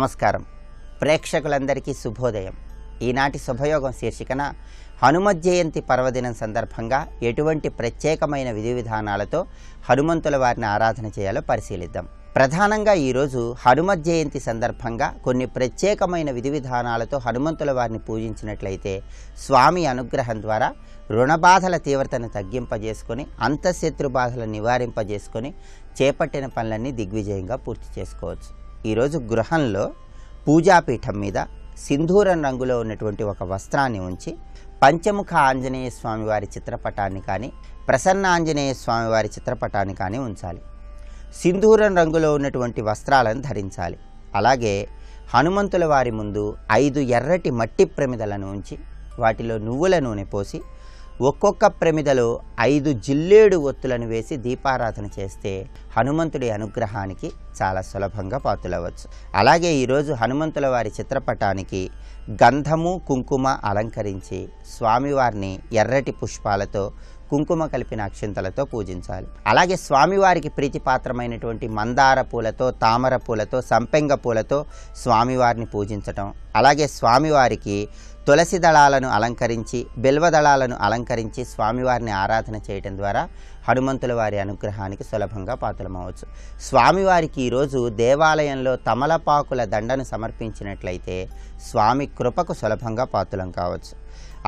నమస్కారం. ప్రేక్షకులందరికీ శుభోదయం. ఈనాటి శుభయోగం శీర్షికన హనుమత్ జయంతి పర్వదినం సందర్భంగా ఎటువంటి ప్రత్యేకమైన విధి విధానాలతో హనుమంతుల వారిని ఆరాధన చేయాలో పరిశీలిద్దాం. ప్రధానంగా ఈరోజు హనుమత్ జయంతి సందర్భంగా కొన్ని ప్రత్యేకమైన విధి విధానాలతో హనుమంతుల వారిని పూజించినట్లయితే స్వామి అనుగ్రహం ద్వారా రుణబాధల తీవ్రతను తగ్గింపజేసుకొని అంతఃశత్రు బాధలను నివారింపజేసుకొని చేపట్టిన పనులన్నీ దిగ్విజయంగా పూర్తి చేసుకోవచ్చు. ఈరోజు గృహంలో పూజాపీఠం మీద సింధూరం రంగులో ఉన్నటువంటి ఒక వస్త్రాన్ని ఉంచి పంచముఖ ఆంజనేయ స్వామి వారి చిత్రపటాన్ని కానీ ప్రసన్న ఆంజనేయ స్వామి వారి చిత్రపటాన్ని కానీ ఉంచాలి. సింధూరం రంగులో ఉన్నటువంటి వస్త్రాలను ధరించాలి. అలాగే హనుమంతుల వారి ముందు 5 ఎర్రటి మట్టి ప్రమిదలను ఉంచి వాటిలో నువ్వుల నూనె పోసి ఒక్కొక్క ప్రమిదలో 5 జిల్లేడు ఒత్తులను వేసి దీపారాధన చేస్తే హనుమంతుడి అనుగ్రహానికి చాలా సులభంగా పాత్రలవచ్చు. అలాగే ఈరోజు హనుమంతుల వారి చిత్రపటానికి గంధము కుంకుమ అలంకరించి స్వామివారిని ఎర్రటి పుష్పాలతో కుంకుమ కలిపిన అక్షింతలతో పూజించాలి. అలాగే స్వామివారికి ప్రీతిపాత్రమైనటువంటి మందార పూలతో తామర పూలతో సంపెంగ పూలతో స్వామివారిని పూజించటం, అలాగే స్వామివారికి తులసి దళాలను అలంకరించి బిల్వ దళాలను అలంకరించి స్వామివారిని ఆరాధన చేయటం ద్వారా హనుమంతుల వారి అనుగ్రహానికి సులభంగా పాత్రలమవచ్చు. స్వామివారికి ఈరోజు దేవాలయంలో తమలపాకుల దండను సమర్పించినట్లయితే స్వామి కృపకు సులభంగా పాత్రలం కావచ్చు.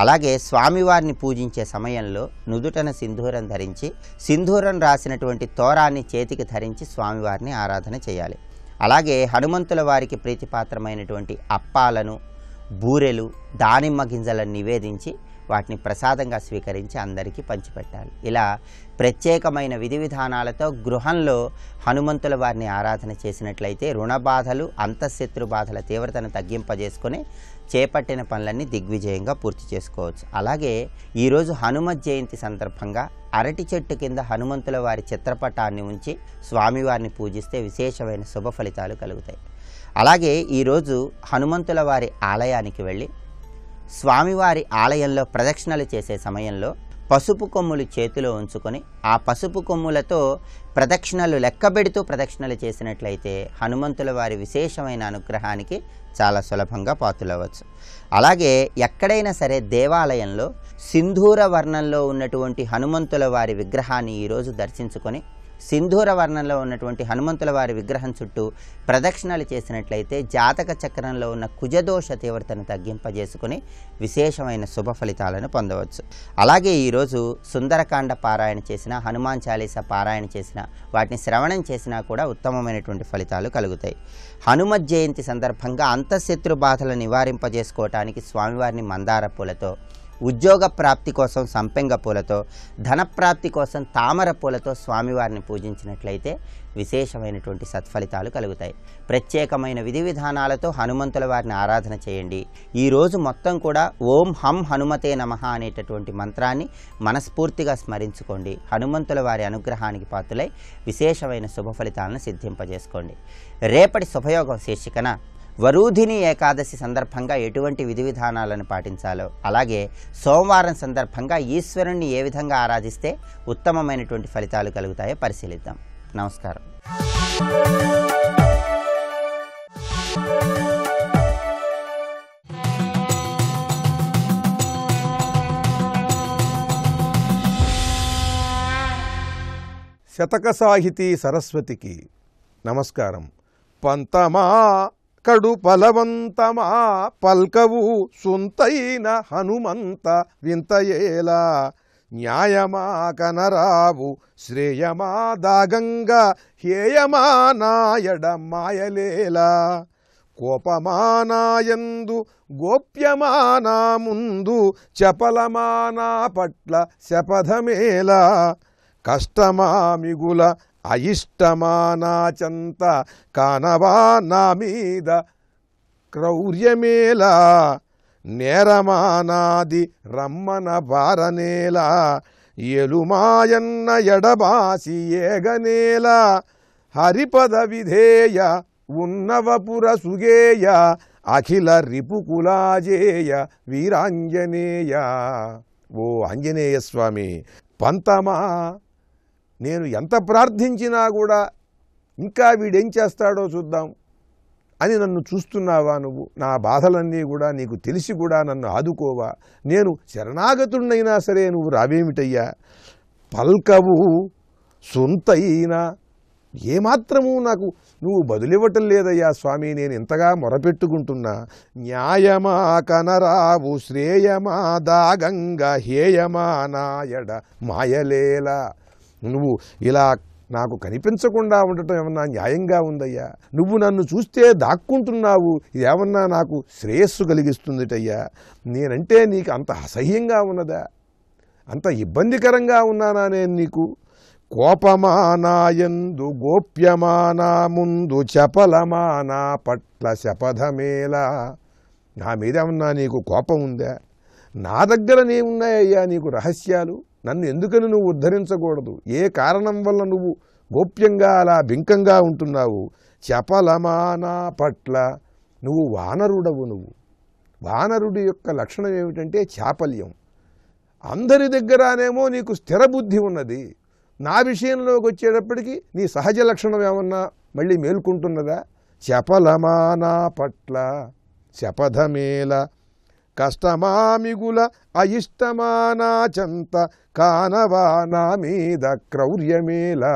అలాగే స్వామివారిని పూజించే సమయంలో నుదుటన సింధూరం ధరించి సింధూరం రాసినటువంటి తోరాన్ని చేతికి ధరించి స్వామివారిని ఆరాధన చేయాలి. అలాగే హనుమంతుల వారికి ప్రీతిపాత్రమైనటువంటి అప్పాలను బూరెలు దానిమ్మ గింజలను నివేదించి వాటిని ప్రసాదంగా స్వీకరించి అందరికీ పంచిపెట్టాలి. ఇలా ప్రత్యేకమైన విధి విధానాలతో గృహంలో హనుమంతుల వారిని ఆరాధన చేసినట్లయితే రుణబాధలు అంతఃశత్రు బాధల తీవ్రతను తగ్గింపజేసుకొని చేపట్టిన పనులన్నీ దిగ్విజయంగా పూర్తి చేసుకోవచ్చు. అలాగే ఈరోజు హనుమత్ జయంతి సందర్భంగా అరటి చెట్టు కింద హనుమంతుల వారి చిత్రపటాన్ని ఉంచి స్వామివారిని పూజిస్తే విశేషమైన శుభ ఫలితాలు కలుగుతాయి. అలాగే ఈరోజు హనుమంతుల వారి ఆలయానికి వెళ్ళి స్వామివారి ఆలయంలో ప్రదక్షిణలు చేసే సమయంలో పసుపు కొమ్ములు చేతిలో ఉంచుకొని ఆ పసుపు కొమ్ములతో ప్రదక్షిణలు లెక్కబెడుతూ ప్రదక్షిణలు చేసినట్లయితే హనుమంతుల వారి విశేషమైన అనుగ్రహానికి చాలా సులభంగా పాత్రలవచ్చు. అలాగే ఎక్కడైనా సరే దేవాలయంలో సింధూర వర్ణంలో ఉన్నటువంటి హనుమంతుల వారి విగ్రహాన్ని ఈరోజు దర్శించుకొని సింధూర వర్ణంలో ఉన్నటువంటి హనుమంతుల వారి విగ్రహం చుట్టూ ప్రదక్షిణలు చేసినట్లయితే జాతక చక్రంలో ఉన్న కుజదోష తీవ్రతను తగ్గింపజేసుకుని విశేషమైన శుభ ఫలితాలను పొందవచ్చు. అలాగే ఈరోజు సుందరకాండ పారాయణ చేసిన హనుమాన్ చాలీసా పారాయణ చేసిన వాటిని శ్రవణం చేసినా కూడా ఉత్తమమైనటువంటి ఫలితాలు కలుగుతాయి. హనుమత్ జయంతి సందర్భంగా అంతఃశత్రు బాధలు నివారింపజేసుకోవటానికి స్వామివారిని మందార పూలతో, ఉద్యోగ ప్రాప్తి కోసం సంపెంగ పూలతో, ధనప్రాప్తి కోసం తామర పూలతో స్వామివారిని పూజించినట్లయితే విశేషమైనటువంటి సత్ఫలితాలు కలుగుతాయి. ప్రత్యేకమైన విధి విధానాలతో హనుమంతుల వారిని ఆరాధన చేయండి. ఈరోజు మొత్తం కూడా ఓం హం హనుమతే నమః అనేటటువంటి మంత్రాన్ని మనస్ఫూర్తిగా స్మరించుకోండి. హనుమంతుల వారి అనుగ్రహానికి పాత్రులై విశేషమైన శుభ ఫలితాలను సిద్ధింపజేసుకోండి. రేపటి శుభయోగం శీర్షికన వరూధిని ఏకాదశి సందర్భంగా ఎటువంటి విధి విధానాలను పాటించాలో, అలాగే సోమవారం సందర్భంగా ఈశ్వరుణ్ణి ఏ విధంగా ఆరాధిస్తే ఉత్తమమైనటువంటి ఫలితాలు కలుగుతాయో పరిశీలిద్దాం. నమస్కారం. శతక సాహితీ సరస్వతికి నమస్కారం. పంతమా కడు ఫలవంతమా పల్కవు సుంతైన హనుమంత వింతయేలా న్యాయమా కనరావు శ్రేయమా దాగంగా హేయమా నాయడ మాయలేలా కోపమానాయందు గోప్యమానా ముందు చపలమానా పట్ల శపథమేలా కష్టమా మిగుల అయిష్టమానా చంత కానవా నా మీద క్రౌర్యమేలా నేరమానాది రమ్మన బారనేలా ఎలుమాయన్న ఎడబాసి ఏగనేలా హరిపద విధేయ ఉన్నవపుర సుగేయ అఖిల రిపుకులాజేయ వీరాంజనేయ. ఓ ఆంజనేయ స్వామి, పంతమా నేను ఎంత ప్రార్థించినా కూడా ఇంకా వీడేం చేస్తాడో చూద్దాం అని నన్ను చూస్తున్నావా నువ్వు? నా బాధలన్నీ కూడా నీకు తెలిసి కూడా నన్ను ఆదుకోవా? నేను శరణాగతుడినైనా సరే నువ్వు రావేమిటయ్యా? పల్కవు సొంతైనా ఏమాత్రము నాకు నువ్వు బదులివ్వటం లేదయ్యా స్వామి, నేను ఇంతగా మొరపెట్టుకుంటున్నా. న్యాయమా కనరావు శ్రేయమా దాగంగా హేయమా నాయడ మాయలేలా. నువ్వు ఇలా నాకు కనిపించకుండా ఉండటం ఏమన్నా న్యాయంగా ఉందయ్యా? నువ్వు నన్ను చూస్తే దాక్కుంటున్నావు, ఇదేమన్నా నాకు శ్రేయస్సు కలిగిస్తుందిటయ్యా? నేనంటే నీకు అంత అసహ్యంగా ఉన్నదా? అంత ఇబ్బందికరంగా ఉన్నానా నేను నీకు? కోపమానాయందు గోప్యమానా ముందు చపలమానా పట్ల శపథమేలా. నా మీదేమన్నా నీకు కోపం ఉందా? నా దగ్గరనేమున్నాయ్యా నీకు రహస్యాలు? నన్ను ఎందుకని నువ్వు ఉద్ధరించకూడదు? ఏ కారణం వల్ల నువ్వు గోప్యంగా అలా బింకంగా ఉంటున్నావు? చపలమానా పట్ల నువ్వు వానరుడవు. నువ్వు వానరుడి యొక్క లక్షణం ఏమిటంటే చాపల్యం. అందరి దగ్గరనేమో నీకు స్థిర బుద్ధి ఉన్నది, నా విషయంలోకి వచ్చేటప్పటికి నీ సహజ లక్షణం ఏమన్నా మళ్ళీ మేల్కుంటున్నదా? చపలమానా పట్ల శపథమేల కష్టమామిగుల అయిష్టమానా చంత కానవా నా మీద క్రౌర్యమేలా.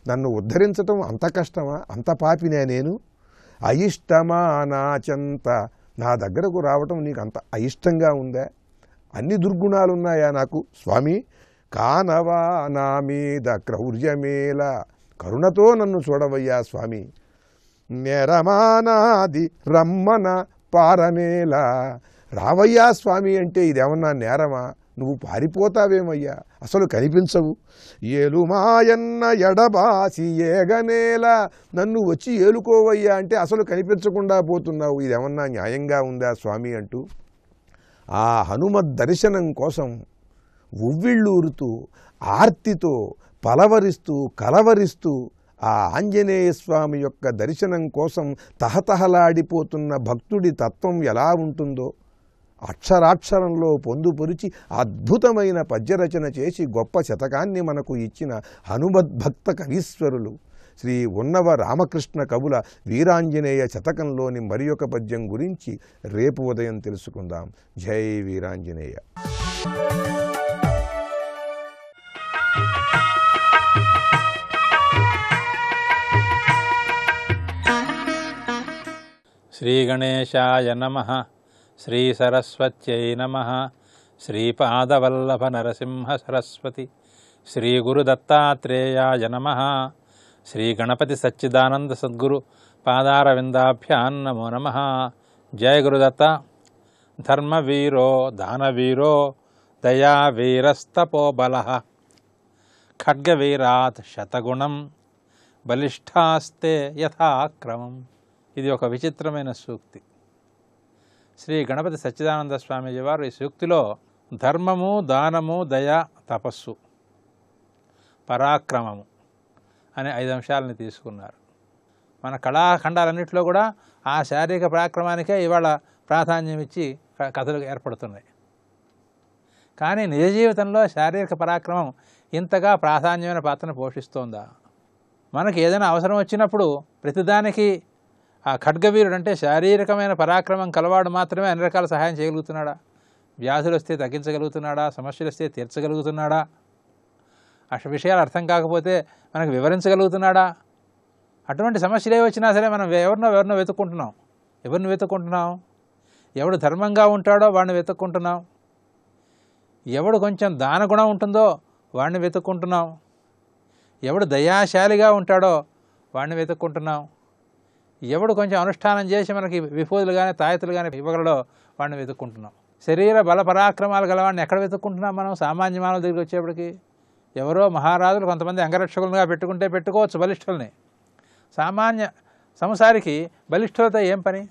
నన్ను ఉద్ధరించటం అంత కష్టమా? అంత పాపినే నేను? అయిష్టమానా చంత నా దగ్గరకు రావటం నీకు అంత అయిష్టంగా ఉందా? అన్ని దుర్గుణాలున్నాయా నాకు స్వామి? కానవా నా మీద క్రౌర్యమేల, కరుణతో నన్ను చూడవయ్యా స్వామి. నేరమానాది రమ్మన పారనేలా. రావయ్యా స్వామి అంటే ఇదేమన్నా నేరమా? నువ్వు పారిపోతావేమయ్యా, అసలు కనిపించవు. ఏలుమాయన్న ఎడబాసి ఏగనేలా. నన్ను వచ్చి ఏలుకోవయ్యా అంటే అసలు కనిపించకుండా పోతున్నావు, ఇదేమన్నా న్యాయంగా ఉందా స్వామి అంటూ ఆ హనుమద్ దర్శనం కోసం ఉవ్విళ్ళూరుతూ ఆర్తితో పలవరిస్తూ కలవరిస్తూ ఆ ఆంజనేయ స్వామి యొక్క దర్శనం కోసం తహతహలాడిపోతున్న భక్తుడి తత్వం ఎలా ఉంటుందో అక్షరాక్షరంలో పొందుపరిచి అద్భుతమైన పద్యరచన చేసి గొప్ప శతకాన్ని మనకు ఇచ్చిన హనుమద్భక్త కవీశ్వరులు శ్రీ ఉన్నవ రామకృష్ణ కవుల వీరాంజనేయ శతకంలోని మరి ఒక పద్యం గురించి రేపు ఉదయం తెలుసుకుందాం. జై వీరాంజనేయ. శ్రీ గణేశాయ నమః. శ్రీ సరస్వత్యై నమః. శ్రీపాదవల్లభ నరసింహ సరస్వతి. శ్రీ గురు దత్తాత్రేయాయ నమః. శ్రీ గణపతి సచ్చిదానంద సద్గురు పాదారవిందాభ్యాన్ నమో నమః. జయ గురుదత్త. ధర్మవీరో దానవీరో దయావీరస్తపోబలః ఖడ్గవీరాత్ శతగుణం బలిష్టాస్తే యథాక్రమం. ఇది ఒక విచిత్రమైన సూక్తి. శ్రీ గణపతి సచ్చిదానంద స్వామీజీ వారు ఈ సూక్తిలో ధర్మము, దానము, దయ, తపస్సు, పరాక్రమము అనే 5 అంశాలని తీసుకున్నారు. మన కళాఖండాలన్నింటిలో కూడా ఆ శారీరక పరాక్రమానికే ఇవాళ ప్రాధాన్యం ఇచ్చి కథలు ఏర్పడుతున్నాయి. కానీ నిజ జీవితంలో శారీరక పరాక్రమం ఇంతగా ప్రాధాన్యమైన పాత్రను పోషిస్తోందా? మనకి ఏదైనా అవసరం వచ్చినప్పుడు ప్రతిదానికి ఆ ఖడ్గవీరుడు అంటే శారీరకమైన పరాక్రమం కలవాడు మాత్రమే అన్ని రకాల సహాయం చేయగలుగుతున్నాడా? వ్యాధులు వస్తే తగ్గించగలుగుతున్నాడా? సమస్యలు వస్తే తీర్చగలుగుతున్నాడా? విషయాలు అర్థం కాకపోతే మనకు వివరించగలుగుతున్నాడా? అటువంటి సమస్యలు ఏ వచ్చినా సరే మనం ఎవరినో వెతుక్కుంటున్నాం. ఎవరిని వెతుక్కుంటున్నాం? ఎవడు ధర్మంగా ఉంటాడో వాడిని వెతుక్కుంటున్నాం. ఎవడు కొంచెం దానగుణం ఉంటుందో వాడిని వెతుక్కుంటున్నాం. ఎవడు దయాశాలిగా ఉంటాడో వాడిని వెతుక్కుంటున్నాం. ఎవడు కొంచెం అనుష్ఠానం చేసి మనకి విభూతులు కానీ తాయతులు కానీ ఇవ్వగలడో వాడిని వెతుక్కుంటున్నాం. శరీర బల పరాక్రమాలు గలవాడిని ఎక్కడ వెతుక్కుంటున్నాం మనం? సామాన్య మానవుల దగ్గరికి వచ్చేప్పటికి ఎవరో మహారాజులు కొంతమంది అంగరక్షకులుగా పెట్టుకోవచ్చు బలిష్ఠుల్ని. సామాన్య సంసారికి బలిష్ఠులతో ఏం పని?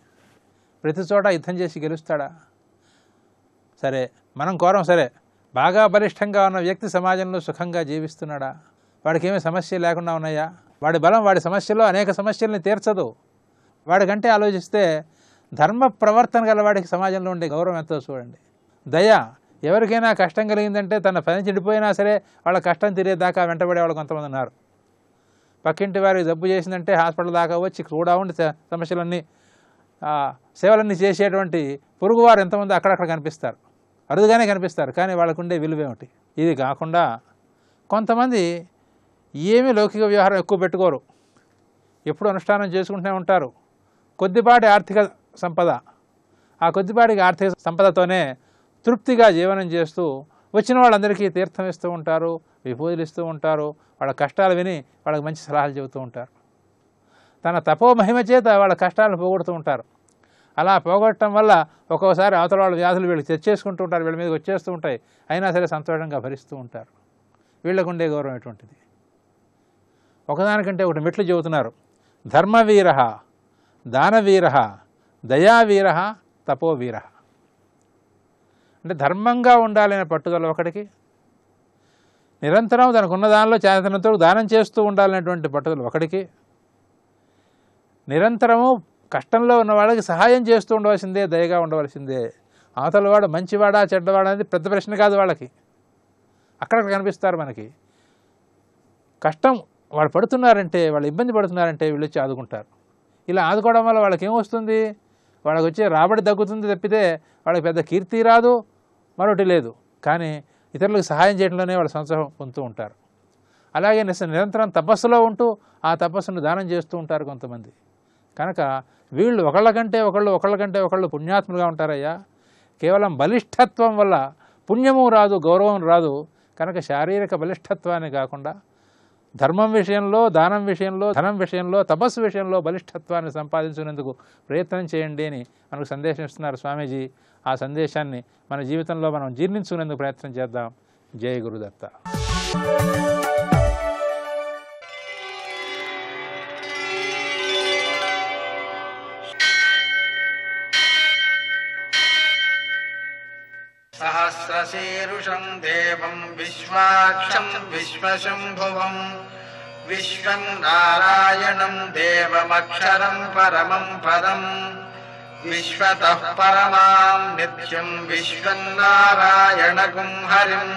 ప్రతి చోట యుద్ధం చేసి గెలుస్తాడా? సరే మనం కోరం, సరే బాగా బలిష్టంగా ఉన్న వ్యక్తి సమాజంలో సుఖంగా జీవిస్తున్నాడా? వాడికి ఏమీ సమస్య లేకుండా ఉన్నాయా? వాడి బలం వాడి సమస్యలో అనేక సమస్యల్ని తీర్చదు. వాడికంటే ఆలోచిస్తే ధర్మ ప్రవర్తన గల వాడికి సమాజంలో ఉండే గౌరవం ఎంతో చూడండి. దయ, ఎవరికైనా కష్టం కలిగిందంటే తన పని చెడిపోయినా సరే వాళ్ళ కష్టం తీరేదాకా వెంటబడే వాళ్ళు కొంతమంది ఉన్నారు. పక్కింటి వారికి జబ్బు చేసిందంటే హాస్పిటల్ దాకా వచ్చి కూడా ఉండి సమస్యలన్నీ సేవలన్నీ చేసేటువంటి పొరుగువారు ఎంతమంది అక్కడక్కడ కనిపిస్తారు, అరుదుగానే కనిపిస్తారు, కానీ వాళ్ళకు ఉండే విలువేమిటి? ఇది కాకుండా కొంతమంది ఏమీ లౌకిక వ్యవహారం ఎక్కువ పెట్టుకోరు, ఎప్పుడు అనుష్ఠానం చేసుకుంటూనే ఉంటారు. కొద్దిపాటి ఆర్థిక సంపద, ఆ కొద్దిపాటికి ఆర్థిక సంపదతోనే తృప్తిగా జీవనం చేస్తూ వచ్చిన వాళ్ళందరికీ తీర్థం ఇస్తూ ఉంటారు, విభూతులు ఇస్తూ ఉంటారు, వాళ్ళ కష్టాలు విని వాళ్ళకి మంచి సలహాలు చెబుతూ ఉంటారు. తన తపో మహిమ చేత వాళ్ళ కష్టాలను పోగొడుతూ ఉంటారు. అలా పోగొట్టడం వల్ల ఒక్కోసారి అవతల వాళ్ళ వ్యాధులు వీళ్ళకి తెచ్చేసుకుంటూ ఉంటారు, వీళ్ళ మీదకి వచ్చేస్తూ ఉంటాయి, అయినా సరే సంతోషంగా భరిస్తూ ఉంటారు. వీళ్ళకు ఉండే గౌరవం ఎటువంటిది! ఒకదానికంటే ఒకటి మెట్లు చెబుతున్నారు. ధర్మవీర, దానవీర, దయావీర, తపోవీర. అంటే ధర్మంగా ఉండాలనే పట్టుదల ఒకటికి, నిరంతరం తనకున్న దానిలో చేతనంతో దానం చేస్తూ ఉండాలనేటువంటి పట్టుదల ఒకటికి, నిరంతరము కష్టంలో ఉన్న వాళ్ళకి సహాయం చేస్తూ ఉండవలసిందే, దయగా ఉండవలసిందే. అవతల వాడు మంచివాడా చెడ్డవాడా అనేది పెద్ద ప్రశ్న కాదు వాళ్ళకి. అక్కడక్కడ కనిపిస్తారు మనకి. కష్టం వాళ్ళు పడుతున్నారంటే, వాళ్ళు ఇబ్బంది పడుతున్నారంటే వీళ్ళు వచ్చి ఆదుకుంటారు. ఇలా ఆదుకోవడం వల్ల వాళ్ళకి ఏమొస్తుంది? వాళ్ళకి వచ్చే రాబడి తగ్గుతుంది తప్పితే వాళ్ళకి పెద్ద కీర్తి రాదు, మరొకటి లేదు. కానీ ఇతరులకు సహాయం చేయడంలోనే వాళ్ళు సంతోషం పొందుతూ ఉంటారు. అలాగే నిరంతరం తపస్సులో ఉంటూ ఆ తపస్సును దానం చేస్తూ ఉంటారు కొంతమంది. కనుక వీళ్ళు ఒకళ్ళకంటే ఒకళ్ళు పుణ్యాత్ములుగా ఉంటారయ్యా. కేవలం బలిష్ఠత్వం వల్ల పుణ్యము రాదు, గౌరవం రాదు. కనుక శారీరక బలిష్ఠత్వాన్ని కాకుండా ధర్మం విషయంలో, దానం విషయంలో, ధనం విషయంలో, తపస్సు విషయంలో బలిష్ఠత్వాన్ని సంపాదించుకునేందుకు ప్రయత్నం చేయండి అని మనకు సందేశం ఇస్తున్నారు స్వామీజీ. ఆ సందేశాన్ని మన జీవితంలో మనం జీర్ణించుకునేందుకు ప్రయత్నం చేద్దాం. జయ గురుదత్త. సహస్రశీరుషం దేవం విశ్వాక్షం విశ్వశంభువం విశ్వం నారాయణం దేవమక్షరం పరమం పదం విశ్వతః పరమాం నిత్యం విశ్వం నారాయణగుం హరిం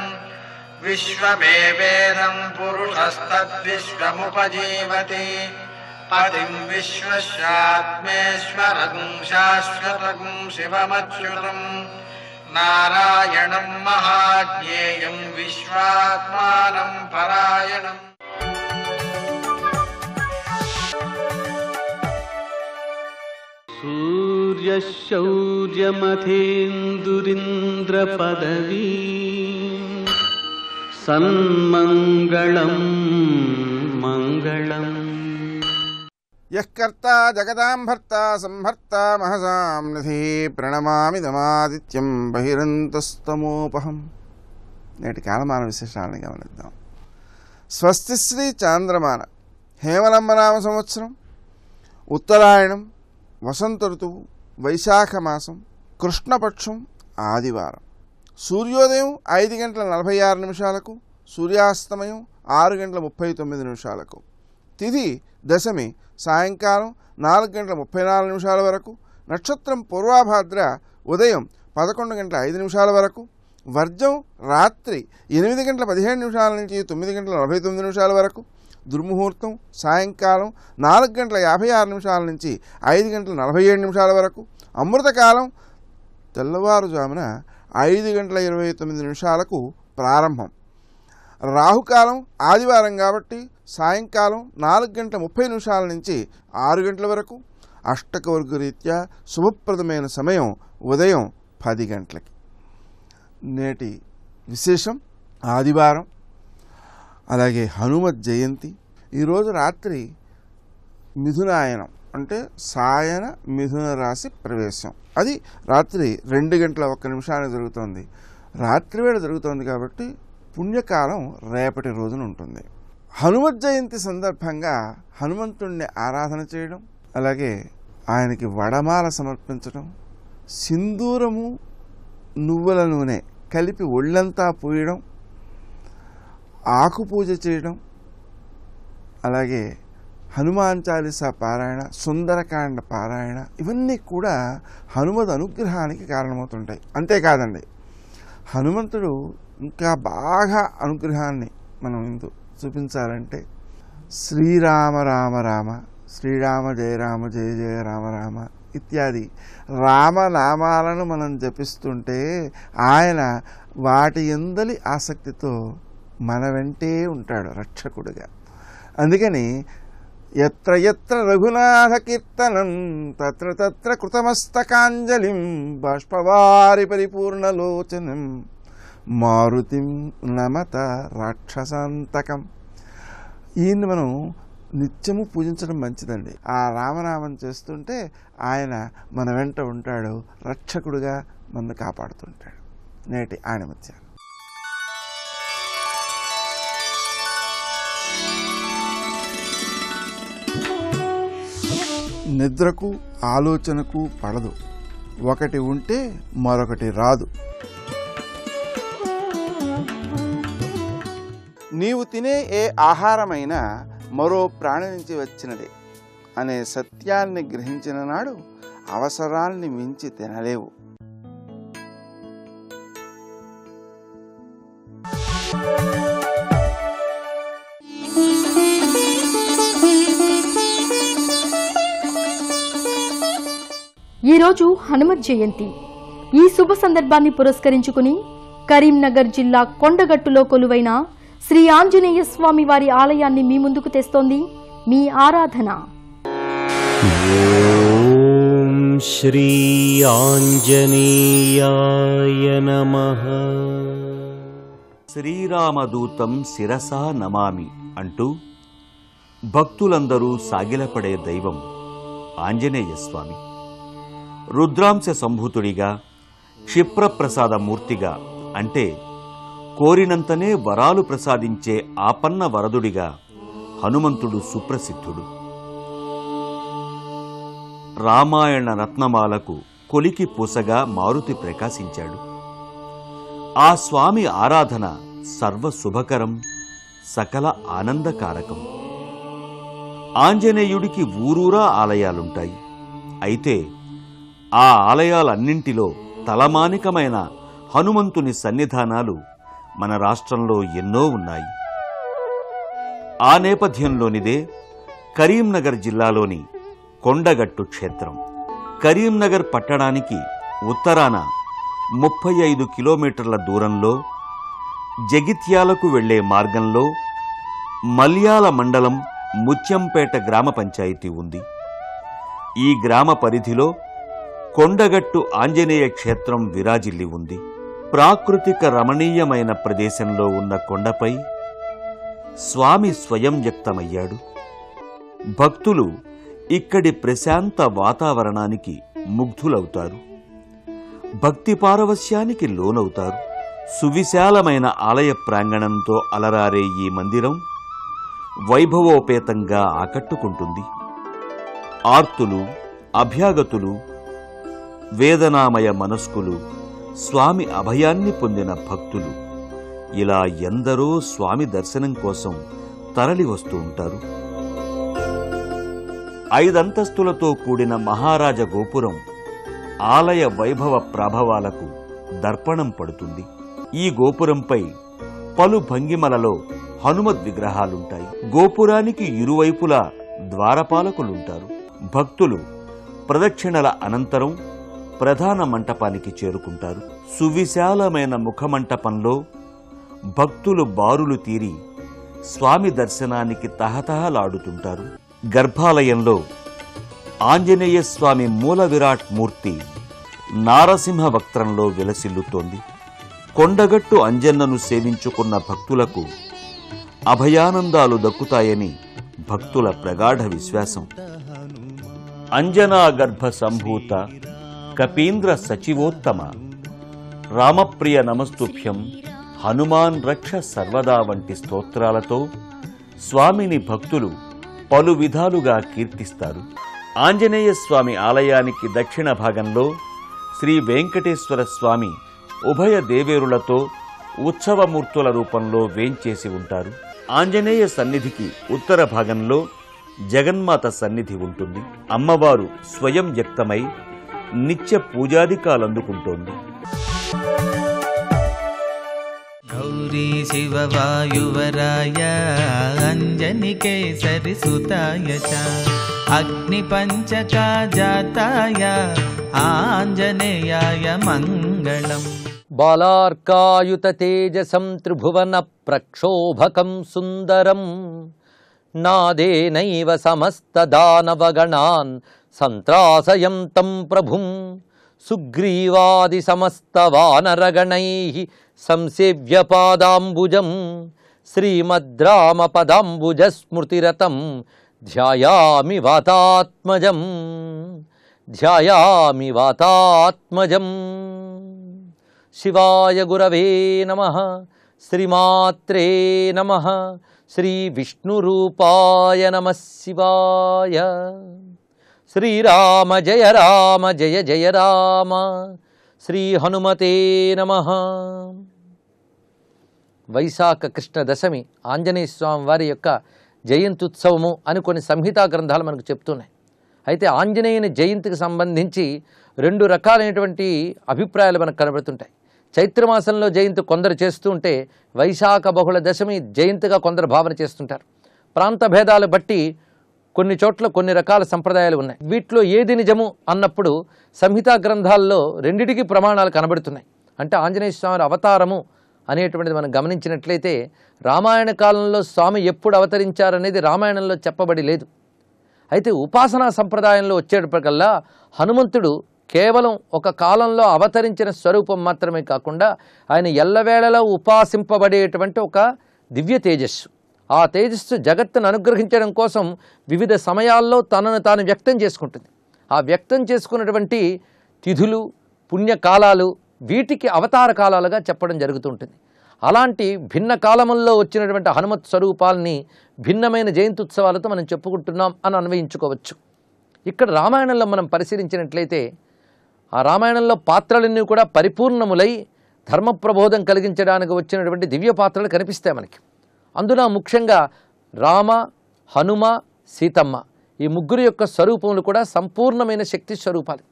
విశ్వమేవేదం పురుషస్తద్విశ్వముపజీవతి పతిం విశ్వస్యాత్మేశ్వరం శాశ్వతం శివమచ్యుతం నారాయణం మహాజ్ఞేయం విశ్వాత్మానం పరాయణం. సూర్యశౌర్యమథేందురింద్రపదవీ సన్మంగళం మంగళం. యఃకర్తా జగదాం భర్తా సంహర్తా మహసాం నిధి ప్రణమామిదమాదిత్యం బహిరంతస్తమోపహం. నేటి కాలమాన విశేషాలను గమనిద్దాం. స్వస్తి శ్రీ చాంద్రమాన హేమలంబనామ సంవత్సరం, ఉత్తరాయణం, వసంత ఋతువు, వైశాఖ మాసం, కృష్ణపక్షం, ఆదివారం. సూర్యోదయం 5:46, సూర్యాస్తమయం 6:39. తిథి దశమి సాయంకాలం 4:34 వరకు. నక్షత్రం పూర్వాభాద్ర ఉదయం 11:05 వరకు. వర్జం రాత్రి 8:17 నుంచి 9:49 వరకు. దుర్ముహూర్తం సాయంకాలం 4:56 నుంచి 5:47 వరకు. అమృతకాలం తెల్లవారుజామున 5:29 ప్రారంభం. రాహుకాలం ఆదివారం కాబట్టి సాయంకాలం 4:30 నుంచి 6 గంటల వరకు. అష్టకవర్గ రీత్యా శుభప్రదమైన సమయం ఉదయం 10 గంటలకి. నేటి విశేషం ఆదివారం, అలాగే హనుమత్ జయంతి. ఈరోజు రాత్రి మిథునాయనం అంటే సాయన మిథున రాశి ప్రవేశం. అది రాత్రి 2:01 జరుగుతోంది. రాత్రివేళ జరుగుతోంది కాబట్టి పుణ్యకాలం రేపటి రోజున ఉంటుంది. హనుమత్ జయంతి సందర్భంగా హనుమంతుణ్ణి ఆరాధన చేయడం, అలాగే ఆయనకి వడమాల సమర్పించడం, సింధూరము నువ్వుల నూనె కలిపి ఒళ్ళంతా పూయడం, ఆకు పూజ చేయడం, అలాగే హనుమాన్ చాలీసా పారాయణ, సుందరకాండ పారాయణ, ఇవన్నీ కూడా హనుమద్ అనుగ్రహానికి కారణమవుతుంటాయి. అంతేకాదండి, హనుమంతుడు ఇంకా బాగా అనుగ్రహాన్ని మనం ఇందు చూపించాలంటే శ్రీరామ రామ రామ, శ్రీరామ జయ రామ జయ జయ రామ రామ, ఇత్యాది రామనామాలను మనం జపిస్తుంటే ఆయన వాటి యందలి ఆసక్తితో మన వెంటే ఉంటాడు రక్షకుడుగా. అందుకని ఎత్ర ఎత్ర రఘునాథ కీర్తనం తత్ర తత్ర కృతమస్తకాంజలిం బాష్పవారి పరిపూర్ణలోచనం మారుతిం నమత రాక్షసాంతకం. ఈయన్ని మనం నిత్యము పూజించడం మంచిదండి. ఆ రామనామం చేస్తుంటే ఆయన మన వెంట ఉంటాడు, రక్షకుడుగా మనల్ని కాపాడుతుంటాడు. నేటి ఆణిముత్యాలు. నిద్రకు ఆలోచనకు పడదు, ఒకటి ఉంటే మరొకటి రాదు. నీవు తినే ఏ ఆహారమైనా మరో ప్రాణి నుంచి వచ్చినదే అనే సత్యాన్ని గ్రహించిన నాడు అవసరాల్ని మించి తినలేవు. ఈరోజు హనుమత్ జయంతి. ఈ శుభ సందర్భాన్ని పురస్కరించుకుని కరీంనగర్ జిల్లా కొండగట్టులో కొలువైన శ్రీ ఆంజనేయ స్వామి వారి ఆలయాన్ని మీ ముందుకు తెస్తోంది మీ ఆరాధన. ఓం శ్రీ ఆంజనేయాయ నమః. శ్రీరామదూతం శిరసా నమామి అంటూ భక్తులందరూ సాగిలపడే దైవం ఆంజనేయ స్వామి. రుద్రాంశ సంభూతుడిగా, క్షిప్రప్రసాద మూర్తిగా అంటే కోరినంతనే వరాలు ప్రసాదించే ఆపన్న వరదుడిగా హనుమంతుడు సుప్రసిద్ధుడు. రామాయణ రత్నమాలకు కొలికి పూసగా మారుతి ప్రకాశించాడు. ఆ స్వామి ఆరాధన సర్వశుభకరం, సకల ఆనందకారకం. ఆంజనేయుడికి ఊరూరా ఆలయాలుంటాయి. అయితే ఆ ఆలయాలన్నింటిలో తలమానికమైన హనుమంతుని సన్నిధానాలు మన రాష్ట్రంలో ఎన్నో ఉన్నాయి. ఆ నేపథ్యంలోనిదే కరీంనగర్ జిల్లాలోని కొండగట్టు క్షేత్రం. కరీంనగర్ పట్టణానికి ఉత్తరాన 35 కిలోమీటర్ల దూరంలో జగిత్యాలకు వెళ్లే మార్గంలో మల్యాల మండలం ముత్యంపేట గ్రామ పంచాయతీ ఉంది. ఈ గ్రామ పరిధిలో కొండగట్టు ఆంజనేయ క్షేత్రం విరాజిల్లి ఉంది. ప్రాకృతిక రమణీయమైన ప్రదేశంలో ఉన్న కొండపై స్వామి స్వయం వ్యక్తమయ్యాడు. భక్తులు ఇక్కడి ప్రశాంత వాతావరణానికి ముగ్ధులవుతారు, భక్తి పారవస్యానికి లోనవుతారు. సువిశాలమైన ఆలయ ప్రాంగణంతో అలరారే ఈ మందిరం వైభవోపేతంగా ఆకట్టుకుంటుంది. ఆర్తులు, అభ్యాగతులు, వేదనామయ మనస్కులు, స్వామి అభయాన్ని పొందిన భక్తులు ఇలా ఎందరో స్వామి దర్శనం కోసం తరలి వస్తూ ఉంటారు. 5 అంతస్తులతో కూడిన మహారాజ గోపురం ఆలయ వైభవ ప్రభావాలకు దర్పణం పడుతుంది. ఈ గోపురంపై పలు భంగిమలలో హనుమద్ విగ్రహాలుంటాయి. గోపురానికి ఇరువైపులా ద్వారపాలకులుంటారు. భక్తులు ప్రదక్షిణల అనంతరం ప్రధాన మంటపానికి చేరుకుంటారు. సువిశాలమైన ముఖమంటపంలో భక్తులు బారులు తీరి స్వామి దర్శనానికి తహతహలాడుతుంటారు. గర్భాలయంలో ఆంజనేయ స్వామి మూల విరాట్ మూర్తి నారసింహ వక్త్రంలో విలసిల్లుతోంది. కొండగట్టు అంజన్నను సేవించుకున్న భక్తులకు అభయానందాలు దక్కుతాయని భక్తుల ప్రగాఢ విశ్వాసం. అంజనా గర్భ సంభూత కపీంద్ర సచివోత్తమ రామప్రియ నమస్తుభ్యం హనుమాన్ రక్ష సర్వదా వంటి స్తోత్రాలతో స్వామిని భక్తులు పలు విధాలుగా కీర్తిస్తారు. ఆంజనేయ స్వామి ఆలయానికి దక్షిణ భాగంలో శ్రీ వెంకటేశ్వర స్వామి ఉభయ దేవేరులతో ఉత్సవమూర్తుల రూపంలో వేంచేసి ఉంటారు. ఆంజనేయ సన్నిధికి ఉత్తర భాగంలో జగన్మాత సన్నిధి ఉంటుంది. అమ్మవారు స్వయం వ్యక్తమై నిత్య పూజాధికాలందుకుంటోంది. గౌరీ శివ వాయువరాయ అంజని కేసరి సుతాయ చ अग्निपञ्चकजाताय आञ्जनेयाय मङ्गलम्। बालार्कायुत तेजसं त्रिभुवन प्रक्षोभकं सुन्दरं नादेनैव समस्तदानवगणान् सन्त्रासयन्तं प्रभुं सुग्रीवादिसमस्तवानरगणैः संसेव्यपादाम्बुजं श्रीमद्रामपदाम्बुजस्मृतिरतं ध्यायामि वातात्मजं ध्यायामि वातात्मजं। शिवाय गुरवे नमः। श्रीमात्रे नमः। श्री विष्णुरूपाय नमः शिवाय। श्रीराम जय जय राम। శ్రీ హనుమతే నమః. వైశాఖ కృష్ణ దశమి ఆంజనేయ స్వామి వారి యొక్క జయంత్యుత్సవము అని కొన్ని సంహితా గ్రంథాలు మనకు చెప్తున్నాయి. అయితే ఆంజనేయుని జయంతికి సంబంధించి రెండు రకాలైనటువంటి అభిప్రాయాలు మనకు కనబడుతుంటాయి. చైత్రమాసంలో జయంతి కొందరు చేస్తూ ఉంటే వైశాఖ బహుళ దశమి జయంతిగా కొందరు భావన చేస్తుంటారు. ప్రాంత భేదాలు బట్టి కొన్ని చోట్ల కొన్ని రకాల సంప్రదాయాలు ఉన్నాయి. వీటిలో ఏది నిజము అన్నప్పుడు సంహితా గ్రంథాల్లో రెండిటికి ప్రమాణాలు కనబడుతున్నాయి. అంటే ఆంజనేయ స్వామి అవతారము అనేటువంటిది మనం గమనించినట్లయితే రామాయణ కాలంలో స్వామి ఎప్పుడు అవతరించారనేది రామాయణంలో చెప్పబడి లేదు. అయితే ఉపాసనా సంప్రదాయంలో వచ్చేటప్పటికల్లా హనుమంతుడు కేవలం ఒక కాలంలో అవతరించిన స్వరూపం మాత్రమే కాకుండా ఆయన ఎల్లవేళలా ఉపాసింపబడేటువంటి ఒక దివ్య తేజస్సు. ఆ తేజస్సు జగత్తును అనుగ్రహించడం కోసం వివిధ సమయాల్లో తనను తాను వ్యక్తం చేసుకుంటుంది. ఆ వ్యక్తం చేసుకున్నటువంటి తిథులు పుణ్యకాలాలు వీటికి అవతార కాలాలుగా చెప్పడం జరుగుతుంటుంది. అలాంటి భిన్న కాలముల్లో వచ్చినటువంటి హనుమత్ స్వరూపాలని భిన్నమైన జయంత్యుత్సవాలతో మనం చెప్పుకుంటున్నాం అని అన్వయించుకోవచ్చు. ఇక్కడ రామాయణంలో మనం పరిశీలించినట్లయితే ఆ రామాయణంలో పాత్రలన్నీ కూడా పరిపూర్ణములై ధర్మ ప్రబోధం కలిగించడానికి వచ్చినటువంటి దివ్య పాత్రలు కనిపిస్తాయి మనకి. అందున ముఖ్యంగా రామ, హనుమ, సీతమ్మ ఈ ముగ్గురు యొక్క స్వరూపములు కూడా సంపూర్ణమైన శక్తి స్వరూపాలు.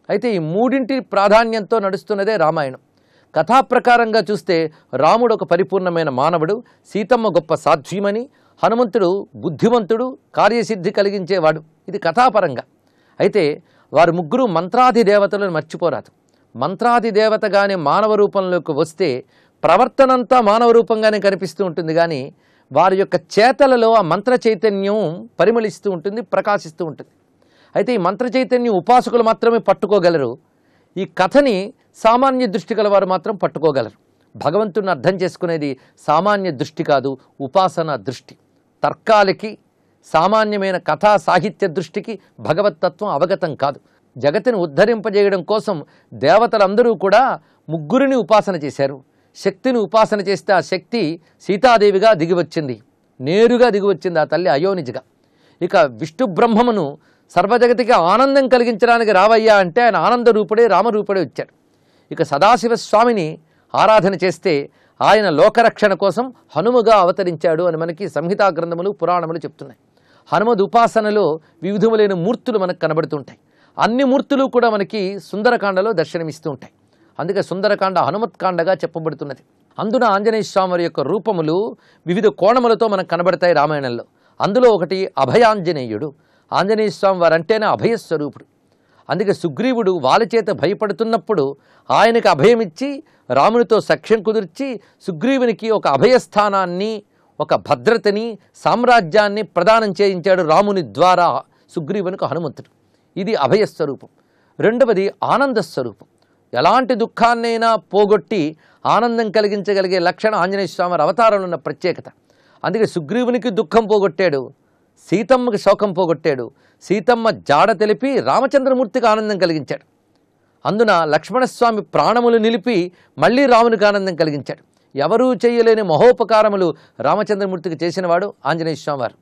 అయితే ఈ మూడింటి ప్రాధాన్యంతో నడుస్తున్నదే రామాయణం. కథా ప్రకారంగా చూస్తే రాముడు ఒక పరిపూర్ణమైన మానవుడు, సీతమ్మ గొప్ప సాధ్వీమణి, హనుమంతుడు బుద్ధిమంతుడు, కార్యసిద్ధి కలిగించేవాడు. ఇది కథాపరంగా. అయితే వారు ముగ్గురు మంత్రాది దేవతలను మర్చిపోరాదు. మంత్రాది దేవతగానే మానవ రూపంలోకి వస్తే ప్రవర్తనంతా మానవ రూపంగానే కనిపిస్తూ ఉంటుంది, కానీ వారి యొక్క చేతలలో ఆ మంత్ర చైతన్యం పరిమళిస్తూ ఉంటుంది, ప్రకాశిస్తూ ఉంటుంది. అయితే ఈ మంత్ర చైతన్యం ఉపాసకులు మాత్రమే పట్టుకోగలరు. ఈ కథని సామాన్య దృష్టి గలవారు మాత్రం పట్టుకోగలరు. భగవంతుని అర్థం చేసుకునేది సామాన్య దృష్టి కాదు, ఉపాసన దృష్టి. తర్కాలకి సామాన్యమైన కథా సాహిత్య దృష్టికి భగవత్తత్వం అవగతం కాదు. జగత్తుని ఉద్ధరింపజేయడం కోసం దేవతలందరూ కూడా ముగ్గురిని ఉపాసన చేశారు. శక్తిని ఉపాసన చేస్తే ఆ శక్తి సీతాదేవిగా దిగివచ్చింది, నేరుగా దిగివచ్చింది ఆ తల్లి అయోనిజిగా. ఇక విష్ణు బ్రహ్మమును సర్వజగతికి ఆనందం కలిగించడానికి రావయ్యా అంటే ఆయన ఆనంద రూపుడే రామరూపుడే వచ్చాడు. ఇక సదాశివ స్వామిని ఆరాధన చేస్తే ఆయన లోకరక్షణ కోసం హనుమగా అవతరించాడు అని మనకి సంహితా గ్రంథములు పురాణములు చెప్తున్నాయి. హనుమద్ ఉపాసనలో వివిధములైన మూర్తులు మనకు కనబడుతుంటాయి. అన్ని మూర్తులు కూడా మనకి సుందరకాండలో దర్శనమిస్తూ ఉంటాయి. అందుకే సుందరకాండ హనుమత్కాండగా చెప్పబడుతున్నది. అందున ఆంజనేయ స్వామి యొక్క రూపములు వివిధ కోణములతో మనకు కనబడతాయి రామాయణంలో. అందులో ఒకటి అభయాంజనేయుడు. ఆంజనేయ స్వామి వారంటేనే అభయస్వరూపుడు. అందుకే సుగ్రీవుడు వాళ్ళ చేత భయపడుతున్నప్పుడు ఆయనకు అభయమిచ్చి రామునితో సఖ్యం కుదిర్చి సుగ్రీవునికి ఒక అభయస్థానాన్ని, ఒక భద్రతని, సామ్రాజ్యాన్ని ప్రదానం చేయించాడు రాముని ద్వారా సుగ్రీవునికి హనుమంతుడు. ఇది అభయస్వరూపం. రెండవది ఆనందస్వరూపం. ఎలాంటి దుఃఖాన్నైనా పోగొట్టి ఆనందం కలిగించగలిగే లక్షణం ఆంజనేయ స్వామి అవతారంలో ఉన్న ప్రత్యేకత. అందుకే సుగ్రీవునికి దుఃఖం పోగొట్టాడు, సీతమ్మకి శోకం పోగొట్టాడు, సీతమ్మ జాడ తెలిపి రామచంద్రమూర్తికి ఆనందం కలిగించాడు. అందున లక్ష్మణస్వామి ప్రాణములు నిలిపి మళ్ళీ రామునికి ఆనందం కలిగించాడు. ఎవరూ చేయలేని మహోపకారములు రామచంద్రమూర్తికి చేసినవాడు ఆంజనేయ స్వామి వారు.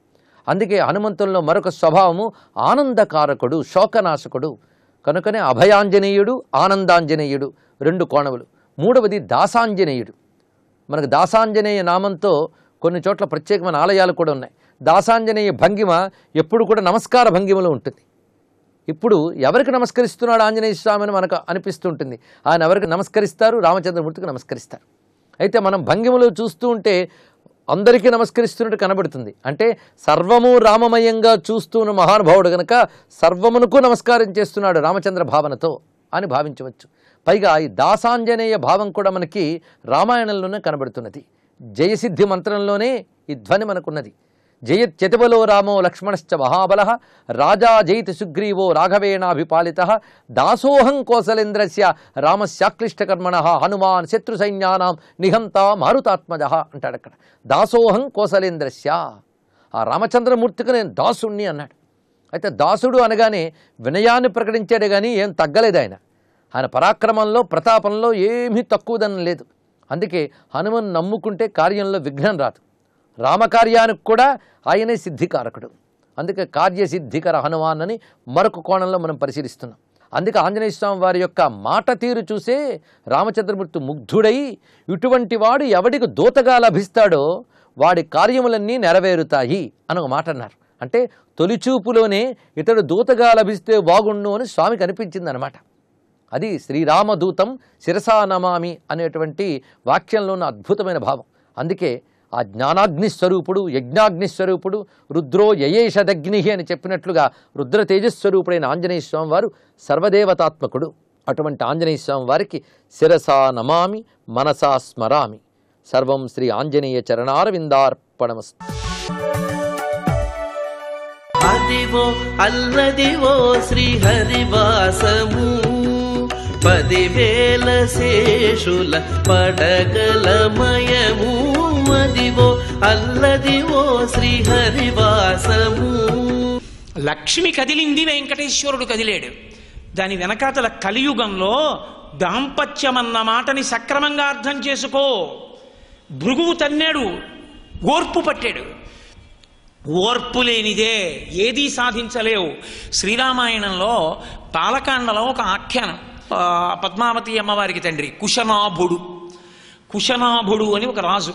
అందుకే హనుమంతుల్లో మరొక స్వభావము ఆనందకారకుడు, శోకనాశకుడు. కనుకనే అభయాంజనేయుడు, ఆనందాంజనేయుడు రెండు కోణములు. మూడవది దాసాంజనేయుడు. మనకు దాసాంజనేయ నామంతో కొన్ని చోట్ల ప్రత్యేకమైన ఆలయాలు కూడా ఉన్నాయి. దాసాంజనేయ భంగిమ ఎప్పుడు కూడా నమస్కార భంగిమలో ఉంటుంది. ఇప్పుడు ఎవరికి నమస్కరిస్తున్నాడు ఆంజనేయ స్వామి అని మనకు అనిపిస్తుంటుంది. ఆయన ఎవరికి నమస్కరిస్తారు? రామచంద్రమూర్తికి నమస్కరిస్తారు. అయితే మనం భంగిమలో చూస్తూ ఉంటే అందరికీ నమస్కరిస్తున్నట్టు కనబడుతుంది. అంటే సర్వము రామమయంగా చూస్తున్న మహానుభావుడు గనక సర్వమునకు నమస్కారం చేస్తున్నాడు రామచంద్ర భావనతో అని భావించవచ్చు. పైగా ఈ దాసాంజనేయ భావం కూడా మనకి రామాయణంలోనే కనబడుతున్నది. జయసిద్ధి మంత్రంలోనే ఈ ధ్వని మనకున్నది. జయత్యతిబలో రామో లక్ష్మణశ్చ మహాబలః రాజా జయితి సుగ్రీవో రాఘవేణాభిపాలిత దాసోహం కోసలేంద్రస్య రామస్యాక్లిష్టకర్మణః హనుమాన్ శత్రు సైన్యానాం నిహంత మారుతాత్మజః అంటాడు అక్కడ. దాసోహం కోసలేంద్రస్య, ఆ రామచంద్రమూర్తికి నేను దాసుణ్ణి అన్నాడు. అయితే దాసుడు అనగానే వినయాన్ని ప్రకటించాడే కానీ ఏం తగ్గలేదు. ఆయన పరాక్రమంలో ప్రతాపంలో ఏమీ తక్కువదనం లేదు. అందుకే హనుమన్ నమ్ముకుంటే కార్యంలో విఘ్నం రాదు. రామకార్యానికి కూడా ఆయనే సిద్ధికారకుడు. అందుకే కార్యసిద్ధికర హనుమాన్ అని మరొక కోణంలో మనం పరిశీలిస్తున్నాం. అందుకే ఆంజనేయ స్వామి వారి యొక్క మాట తీరు చూసే రామచంద్రమూర్తి ముగ్ధుడై ఇటువంటి వాడు ఎవడికి దూతగా లభిస్తాడో వాడి కార్యములన్నీ నెరవేరుతాయి అని ఒక మాట అన్నారు. అంటే తొలిచూపులోనే ఇతడు దూతగా లభిస్తే బాగుండు అని స్వామికి అనిపించింది అనమాట. అది శ్రీరామదూతం శిరసా నమామి అనేటువంటి వాక్యంలో ఉన్న అద్భుతమైన భావం. అందుకే ఆ జ్ఞానాగ్నిస్వరూపుడు, యజ్ఞాగ్నిస్వరూపుడు, రుద్రో యయేషదగ్ని అని చెప్పినట్లుగా రుద్ర తేజస్వరూపుడైన ఆంజనేయ స్వామి వారు సర్వదేవతాత్మకుడు. అటువంటి ఆంజనేయ స్వామి వారికి శిరసా నమామి మనసా స్మరామి. సర్వం శ్రీ ఆంజనేయ చరణారవిందార్పణమస్తు. అదివో అల్లదివో శ్రీహరివాసము 10,000 శేషుల పడగలమయము. అదివో అల్లదివో శ్రీహరివాసము. లక్ష్మి కదిలింది, వెంకటేశ్వరుడు కదిలేడు. దాని వెనకాతల కలియుగంలో దాంపత్యమన్న మాటని సక్రమంగా అర్థం చేసుకో. భృగువు తన్నాడు, ఓర్పు పట్టాడు. ఓర్పు లేనిదే ఏదీ సాధించలేవు. శ్రీరామాయణంలో బాలకాండలో ఒక ఆఖ్యానం, పద్మావతి అమ్మవారికి తండ్రి కుశనాభుడు అని ఒక రాజు.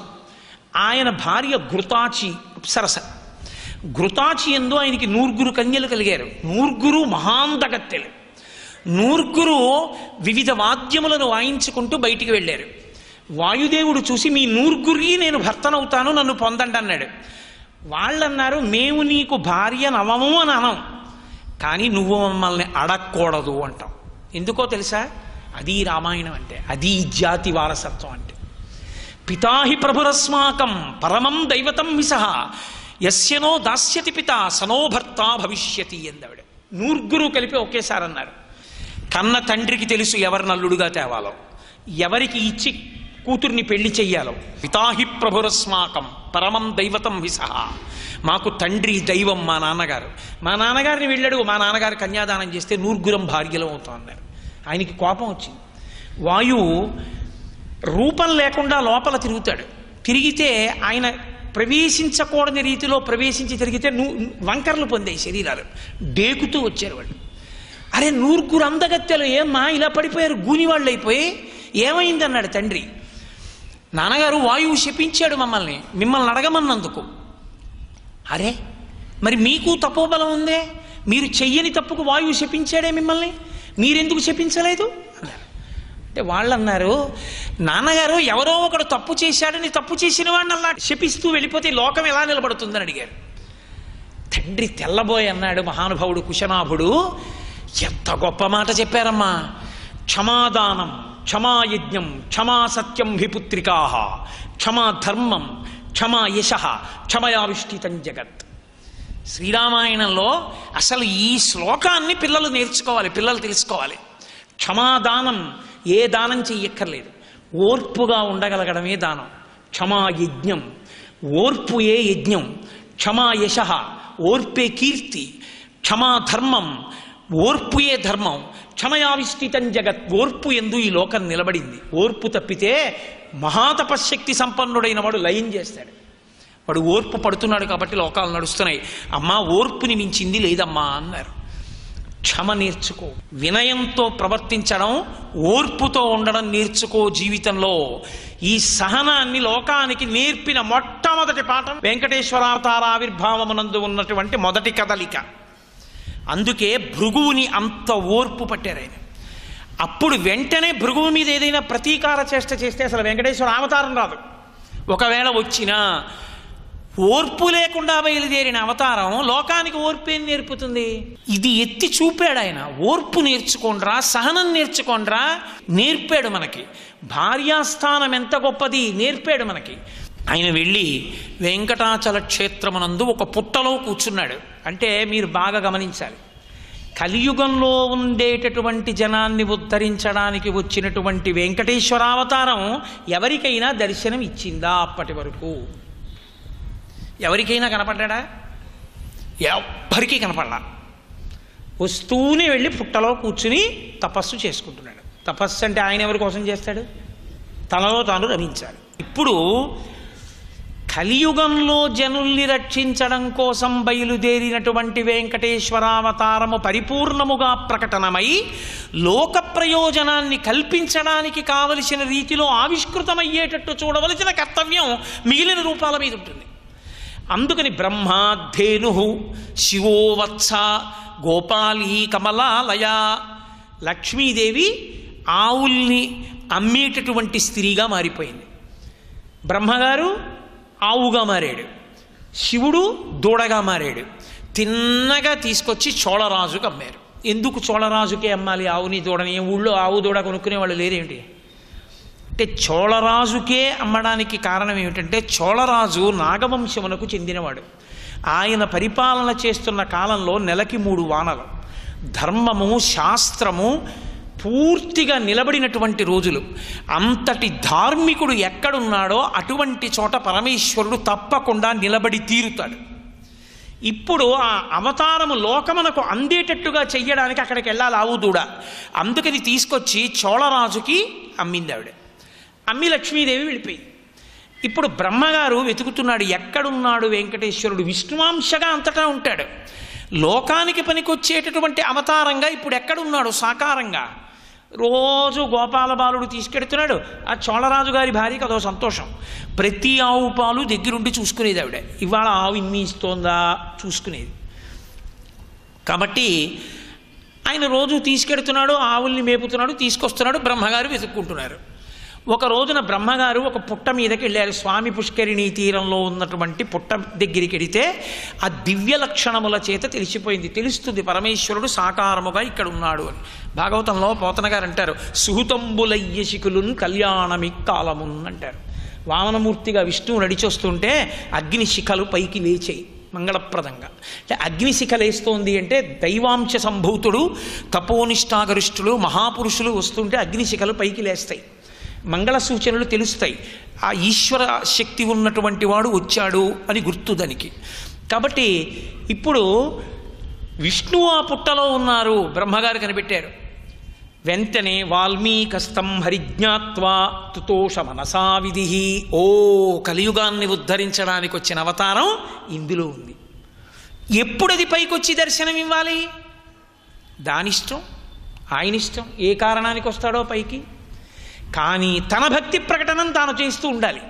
ఆయన భార్య ఘృతాచి అప్సరస. ఘృతాచి యందు ఆయనకి 100 కన్యలు కలిగారు. 100 మహాందగత్తెలు. 100 వివిధ వాద్యములను వాయించుకుంటూ బయటికి వెళ్ళారు. వాయుదేవుడు చూసి మీ 100 నేను భర్తనవుతాను, నన్ను పొందండి అన్నాడు. వాళ్ళన్నారు, మేము నీకు భార్య నవము అని అనం, కానీ నువ్వు మమ్మల్ని అడగకూడదు అంటాం. ఎందుకో తెలుసా? అది రామాయణం అంటే, అది జాతి వారసత్వం అంటే. పితాహి ప్రభురస్మాకం పరమం దైవతం విసహ యస్యనో దాస్యతి పిత సనో భర్త భవిష్యతి ఎందావిడ. 100 కలిపి ఒకేసారి అన్నారు. కన్న తండ్రికి తెలుసు ఎవరి నల్లుడుగా తేవాలో, ఎవరికి ఇచ్చి కూతుర్ని పెళ్లి చెయ్యాలో. పితాహి ప్రభురస్మాకం పరమం దైవతం విసహ. మాకు తండ్రి దైవం మా నాన్నగారు. మా నాన్నగారిని వెళ్ళాడు, మా నాన్నగారు కన్యాదానం చేస్తే 100 భార్యలు అవుతాం అన్నారు. ఆయనకి కోపం వచ్చింది. వాయువు రూపం లేకుండా లోపల తిరుగుతాడు. తిరిగితే ఆయన ప్రవేశించకూడని రీతిలో ప్రవేశించి తిరిగితే వంకర్లు పొందాయి శరీరాలు. డేకుతూ వచ్చారు వాళ్ళు. అరే 100 అందగత్తెలు ఏమ్మా ఇలా పడిపోయారు, గూనివాళ్ళు అయిపోయి, ఏమైంది అన్నాడు తండ్రి. నాన్నగారు వాయువు శపించాడు మిమ్మల్ని అడగమన్నందుకు. అరే మరి మీకు తపోబలం ఉందే, మీరు చెయ్యని తప్పుకు వాయువు శపించాడే మిమ్మల్ని, మీరెందుకు శపించలేదు అన్నారు. అంటే వాళ్ళు అన్నారు, నాన్నగారు ఎవరో ఒకడు తప్పు చేశాడని తప్పు చేసిన వాడిని అలా శపిస్తూ వెళ్ళిపోతే లోకం ఎలా నిలబడుతుందని అడిగారు. తండ్రి తెల్లబోయి అన్నాడు మహానుభావుడు కుశనాభుడు, ఎంత గొప్ప మాట చెప్పారమ్మా. క్షమాదానం, క్షమాయజ్ఞం, క్షమా సత్యం విపుత్రికా, క్షమా ధర్మం, క్షమా యశ, క్షమయావిష్ఠితం జగత్. శ్రీరామాయణంలో అసలు ఈ శ్లోకాన్ని పిల్లలు నేర్చుకోవాలి, పిల్లలు తెలుసుకోవాలి. క్షమాదానం, ఏ దానం చెయ్యక్కర్లేదు, ఓర్పుగా ఉండగలగడమే దానం. క్షమాయజ్ఞం, ఓర్పుయే యజ్ఞం. క్షమా యశ, ఓర్పే కీర్తి. క్షమా ధర్మం, ఓర్పుయే ధర్మం. క్షమయావిష్ఠితం జగత్, ఓర్పు ఎందు ఈ లోకం నిలబడింది. ఓర్పు తప్పితే మహాతపశక్తి సంపన్నుడైన వాడు లయం చేస్తాడు. వాడు ఓర్పు పడుతున్నాడు కాబట్టి లోకాలు నడుస్తున్నాయి. అమ్మా ఓర్పుని మించింది లేదమ్మా అన్నారు. క్షమ నేర్చుకో, వినయంతో ప్రవర్తించడం, ఓర్పుతో ఉండడం నేర్చుకో జీవితంలో. ఈ సహనాన్ని లోకానికి నేర్పిన మొట్టమొదటి పాఠం వెంకటేశ్వరావతార ఆవిర్భావమునందు ఉన్నటువంటి మొదటి కదలిక. అందుకే భృగువుని అంత ఓర్పు పట్టారు ఆయన. అప్పుడు వెంటనే భృగువు మీద ఏదైనా ప్రతీకార చేష్ట చేస్తే అసలు వెంకటేశ్వర అవతారం రాదు. ఒకవేళ వచ్చినా ఓర్పు లేకుండా బయలుదేరిన అవతారం లోకానికి ఓర్పు ఏం నేర్పుతుంది? ఇది ఎత్తి చూపాడు ఆయన. ఓర్పు నేర్చుకోండ్రా, సహనం నేర్చుకోండ్రా నేర్పాడు మనకి. భార్యాస్థానం ఎంత గొప్పది నేర్పాడు మనకి. ఆయన వెళ్ళి వెంకటాచల క్షేత్రమునందు ఒక పుట్టలో కూర్చున్నాడు. అంటే మీరు బాగా గమనించాలి, కలియుగంలో ఉండేటటువంటి జనాన్ని ఉద్ధరించడానికి వచ్చినటువంటి వెంకటేశ్వరావతారం ఎవరికైనా దర్శనం ఇచ్చిందా? అప్పటి వరకు ఎవరికైనా కనపడ్డా? ఎవ్వరికీ కనపడలా. వస్తూనే వెళ్ళి పుట్టలో కూర్చుని తపస్సు చేసుకుంటున్నాడు. తపస్సు అంటే ఆయన ఎవరి కోసం చేస్తాడు? తనలో తాను రమించాలి. ఇప్పుడు కలియుగంలో జనుల్ని రక్షించడం కోసం బయలుదేరినటువంటి వెంకటేశ్వరావతారము పరిపూర్ణముగా ప్రకటనమై లోక ప్రయోజనాన్ని కల్పించడానికి కావలసిన రీతిలో ఆవిష్కృతమయ్యేటట్టు చూడవలసిన కర్తవ్యం మిగిలిన రూపాల మీద ఉంటుంది. అందుకని బ్రహ్మాధేను శివో వత్స గోపాలీ కమలాలయ, లక్ష్మీదేవి ఆవుల్ని అమ్మేటటువంటి స్త్రీగా మారిపోయింది. బ్రహ్మగారు ఆవుగా మారాడు, శివుడు దూడగా మారాడు. తిన్నగా తీసుకొచ్చి చోళరాజుకు అమ్మారు. ఎందుకు చోళరాజుకే అమ్మాలి ఆవుని దూడని? ఊళ్ళో ఆవు దూడ కొనుక్కునే వాళ్ళు లేరేమిటి? అంటే చోళరాజుకే అమ్మడానికి కారణం ఏమిటంటే చోళరాజు నాగవంశమునకు చెందినవాడు. ఆయన పరిపాలన చేస్తున్న కాలంలో నెలకి 3 వానలు, ధర్మము శాస్త్రము పూర్తిగా నిలబడినటువంటి రోజులు. అంతటి ధార్మికుడు ఎక్కడున్నాడో అటువంటి చోట పరమేశ్వరుడు తప్పకుండా నిలబడి తీరుతాడు. ఇప్పుడు ఆ అవతారము లోకమునకు అందేటట్టుగా చెయ్యడానికి అక్కడికి వెళ్ళాలి ఆవు దూడ. అందుకని తీసుకొచ్చి చోళరాజుకి అమ్మింది ఆవిడ. అమ్మి లక్ష్మీదేవి వెళ్ళిపోయింది. ఇప్పుడు బ్రహ్మగారు వెతుకుతున్నాడు, ఎక్కడున్నాడు వెంకటేశ్వరుడు? విష్ణువాంశగా అంతటా ఉంటాడు. లోకానికి పనికొచ్చేటటువంటి అవతారంగా ఇప్పుడు ఎక్కడున్నాడు సాకారంగా? రోజు గోపాల బాలుడు తీసుకెడుతున్నాడు. ఆ చోళరాజు గారి భార్యకి అదో సంతోషం. ప్రతి ఆవు పాలు దగ్గరుండి చూసుకునేది ఆవిడ. ఇవాళ ఆవు ఇన్ని ఇస్తోందా చూసుకునేది. కాబట్టి ఆయన రోజు తీసుకెడుతున్నాడు, ఆవుల్ని మేపుతున్నాడు, తీసుకొస్తున్నాడు. బ్రహ్మగారు వెతుక్కుంటున్నారు. ఒక రోజున బ్రహ్మగారు ఒక పుట్ట మీదకి వెళ్ళారు. స్వామి పుష్కరిణీ తీరంలో ఉన్నటువంటి పుట్ట దగ్గరికి వెడితే ఆ దివ్య లక్షణముల చేత తెలిసిపోయింది. తెలుస్తుంది పరమేశ్వరుడు సాకారముగా ఇక్కడ ఉన్నాడు అని. భాగవతంలో పోతన గారు అంటారు, సుహృతంబులయ్యశికులున్ కళ్యాణమి కాలమున్ అంటారు. వామనమూర్తిగా విష్ణువు నడిచొస్తుంటే అగ్నిశిఖలు పైకి లేచాయి మంగళప్రదంగా. అంటే అగ్నిశిఖ లేస్తోంది అంటే దైవాంశ సంభూతుడు, తపోనిష్టాగరిష్ఠులు, మహాపురుషులు వస్తుంటే అగ్నిశిఖలు పైకి లేస్తాయి. మంగళ సూచనలు తెలుస్తాయి. ఆ ఈశ్వర శక్తి ఉన్నటువంటి వాడు వచ్చాడు అని గుర్తు దానికి. కాబట్టి ఇప్పుడు విష్ణువు ఆ పుట్టలో ఉన్నారు, బ్రహ్మగారు కనిపెట్టారు. వెంటనే వాల్మీకస్తం హరిజ్ఞాత్వా తుతోష మనసా విధి. ఓ కలియుగాన్ని ఉద్ధరించడానికి వచ్చిన అవతారం ఇందులో ఉంది. ఎప్పుడు అది పైకొచ్చి దర్శనం ఇవ్వాలి? దానిష్టం, ఆయనిష్టం. ఏ కారణానికి వస్తాడో పైకి. కానీ తన భక్తి ప్రకటనం తాను చేస్తూ ఉండాలి.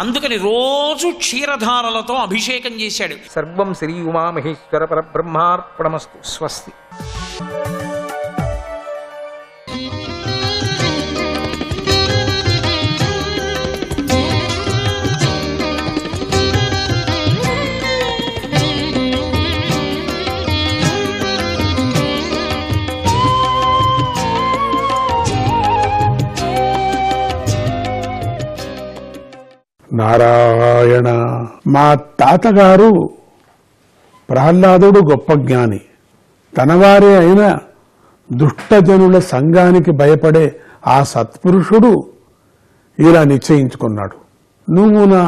అందుకని రోజు క్షీరధారలతో అభిషేకం చేశాడు. సర్వం శ్రీ ఉమామహేశ్వర పరబ్రహ్మార్పణమస్తు. స్వస్తి. నారాయణ. మా తాతగారు ప్రహ్లాదుడు గొప్ప జ్ఞాని. తనవారే అయిన దుష్టజనుల సంఘానికి భయపడే ఆ సత్పురుషుడు ఇలా నిశ్చయించుకున్నాడు, నువ్వు నా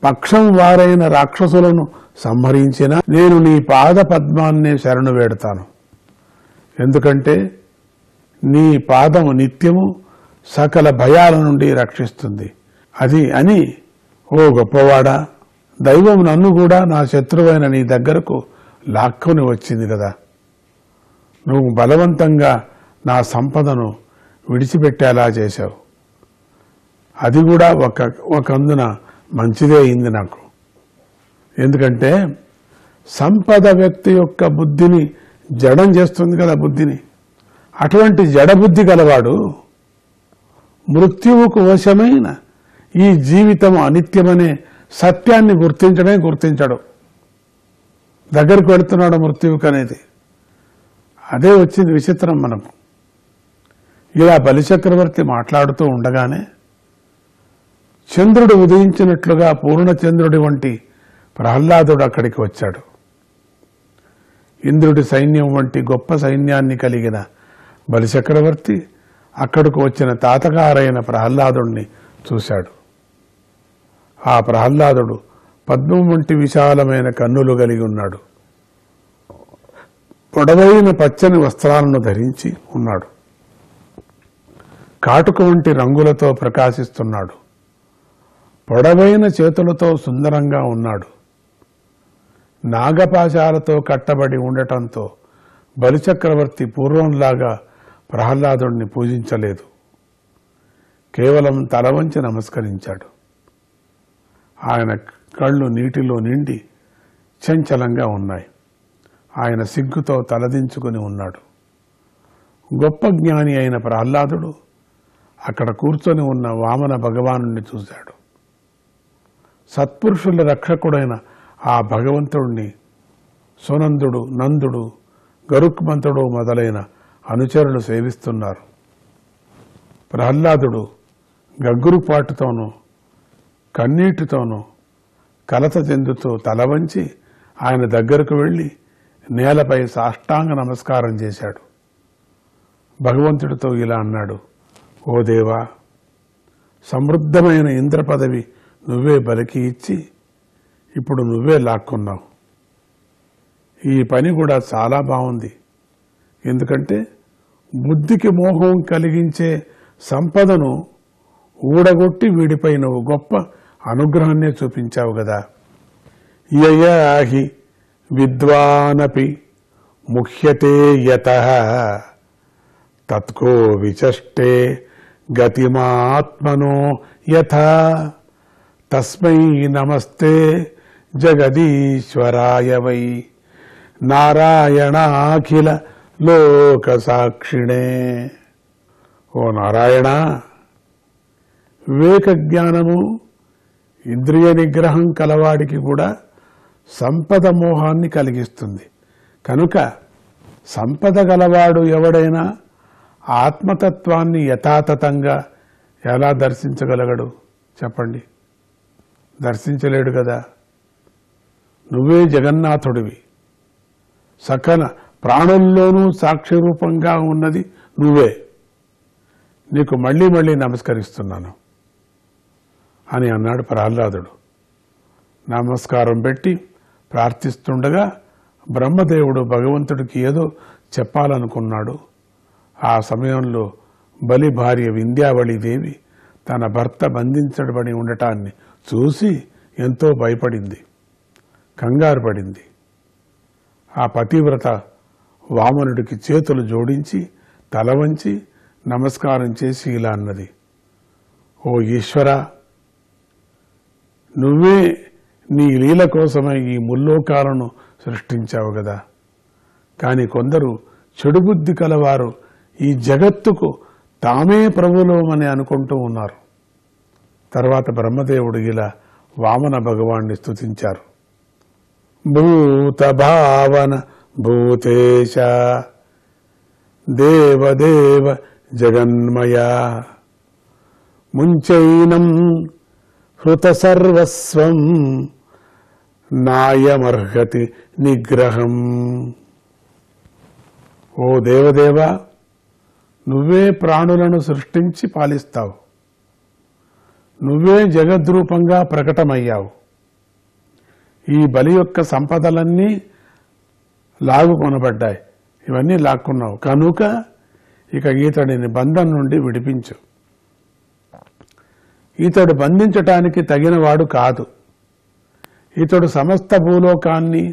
పక్షం వారైన రాక్షసులను సంహరించిన నేను నీ పాద పద్మాన్నే శరణు వేడతాను. ఎందుకంటే నీ పాదము నిత్యము సకల భయాల నుండి రక్షిస్తుంది. అది అని, ఓ గొప్పవాడా, దైవం నన్ను కూడా నా శత్రువైన నీ దగ్గరకు లాక్కుని వచ్చింది కదా. నువ్వు బలవంతంగా నా సంపదను విడిచిపెట్టేలా చేశావు. అది కూడా ఒక అందున మంచిదే అయింది నాకు. ఎందుకంటే సంపద వ్యక్తి యొక్క బుద్ధిని జడం చేస్తుంది కదా బుద్ధిని. అటువంటి జడబుద్ధి గలవాడు మృత్యువుకు వశమైన ఈ జీవితం అనిత్యమనే సత్యాన్ని గుర్తించడు. దగ్గరికి వెళుతున్నాడు మృత్యువుకు అనేది. అదే వచ్చింది విచిత్రం మనకు. ఇలా బలిచక్రవర్తి మాట్లాడుతూ ఉండగానే చంద్రుడు ఉదయించినట్లుగా పూర్ణచంద్రుడి వంటి ప్రహ్లాదుడు అక్కడికి వచ్చాడు. ఇంద్రుడి సైన్యం వంటి గొప్ప సైన్యాన్ని కలిగిన బలిచక్రవర్తి అక్కడకు వచ్చిన తాతగారైన ప్రహ్లాదుడిని చూశాడు. ఆ ప్రహ్లాదుడు పద్మం వంటి విశాలమైన కన్నులు కలిగి ఉన్నాడు. పొడవైన పచ్చని వస్త్రాలను ధరించి ఉన్నాడు. కాటుక వంటి రంగులతో ప్రకాశిస్తున్నాడు. పొడవైన చేతులతో సుందరంగా ఉన్నాడు. నాగపాశాలతో కట్టబడి ఉండటంతో బలిచక్రవర్తి పూర్వంలాగా ప్రహ్లాదుడిని పూజించలేదు. కేవలం తల వంచి నమస్కరించాడు. ఆయన కళ్ళు నీటిలో నిండి చంచలంగా ఉన్నాయి. ఆయన సిగ్గుతో తలదించుకుని ఉన్నాడు. గొప్ప జ్ఞాని అయిన ప్రహ్లాదుడు అక్కడ కూర్చొని ఉన్న వామన భగవానుణ్ణి చూశాడు. సత్పురుషుల రక్షకుడైన ఆ భగవంతుడిని సునందుడు, నందుడు, గరుక్మంతుడు మొదలైన అనుచరులు సేవిస్తున్నారు. ప్రహ్లాదుడు గగ్గురుపాటుతోనూ కన్నీటితోనూ కలత చెందుతూ తల వంచి ఆయన దగ్గరకు వెళ్లి నేలపై సాష్టాంగ నమస్కారం చేశాడు. భగవంతుడితో ఇలా అన్నాడు, ఓ దేవా, సమృద్ధమైన ఇంద్ర పదవి నువ్వే బలికి ఇచ్చి ఇప్పుడు నువ్వే లాక్కున్నావు. ఈ పని కూడా చాలా బాగుంది. ఎందుకంటే బుద్ధికి మోహం కలిగించే సంపదను ఊడగొట్టి వీడిపై నువ్వు గొప్ప అనుగ్రహాన్నే చూపించావు కదా. యయాహి విద్వానపి ముఖ్యతే యతః తత్కో విచష్టే గతిమాత్మనో యథా తస్మై నమస్తే జగదీశ్వరాయ వై నారాయణాఖిల లోక సాక్షిణే. ఓ నారాయణ, వివేక జ్ఞానము ఇంద్రియ నిగ్రహం కలవాడికి కూడా సంపద మోహాన్ని కలిగిస్తుంది. కనుక సంపద గలవాడు ఎవడైనా ఆత్మతత్వాన్ని యథాతథంగా ఎలా దర్శించగలగడు చెప్పండి? దర్శించలేడు కదా. నువ్వే జగన్నాథుడివి. సకల ప్రాణుల్లోనూ సాక్షి రూపంగా ఉన్నది నువ్వే. నీకు మళ్ళీ మళ్ళీ నమస్కరిస్తున్నాను అని అన్నాడు ప్రహ్లాదుడు. నమస్కారం పెట్టి ప్రార్థిస్తుండగా బ్రహ్మదేవుడు భగవంతుడికి ఏదో చెప్పాలనుకున్నాడు. ఆ సమయంలో బలి భార్య వింధ్యావళిదేవి తన భర్త బంధించబడి ఉండటాన్ని చూసి ఎంతో భయపడింది, కంగారు పడింది. ఆ పతివ్రత వామనుడికి చేతులు జోడించి తల వంచి నమస్కారం చేసి ఇలా అన్నది, ఓ ఈశ్వర, నువ్వే నీ లీల కోసమై ఈ ముల్లోకాలను సృష్టించావు కదా. కానీ కొందరు చెడు బుద్ధి కలవారు ఈ జగత్తుకు తామే ప్రభువులమని అనుకుంటూ ఉన్నారు. తర్వాత బ్రహ్మదేవుడు ఇలా వామన భగవాన్ని స్తుతించారు. భూత భావన భూతేశ దేవదేవ జగన్మయ ముంచైనం హృత సర్వస్వం నాయమర్హతి నిగ్రహం. ఓ దేవదేవ, నువ్వే ప్రాణులను సృష్టించి పాలిస్తావు. నువ్వే జగద్రూపంగా ప్రకటమయ్యావు. ఈ బలి యొక్క సంపదలన్నీ లాగుకొనబడ్డాయి. ఇవన్నీ లాక్కున్నావు కనుక ఇక ఈతడిని బంధం నుండి విడిపించు. ఈతడు బంధించటానికి తగినవాడు కాదు. ఇతడు సమస్త భూలోకాన్ని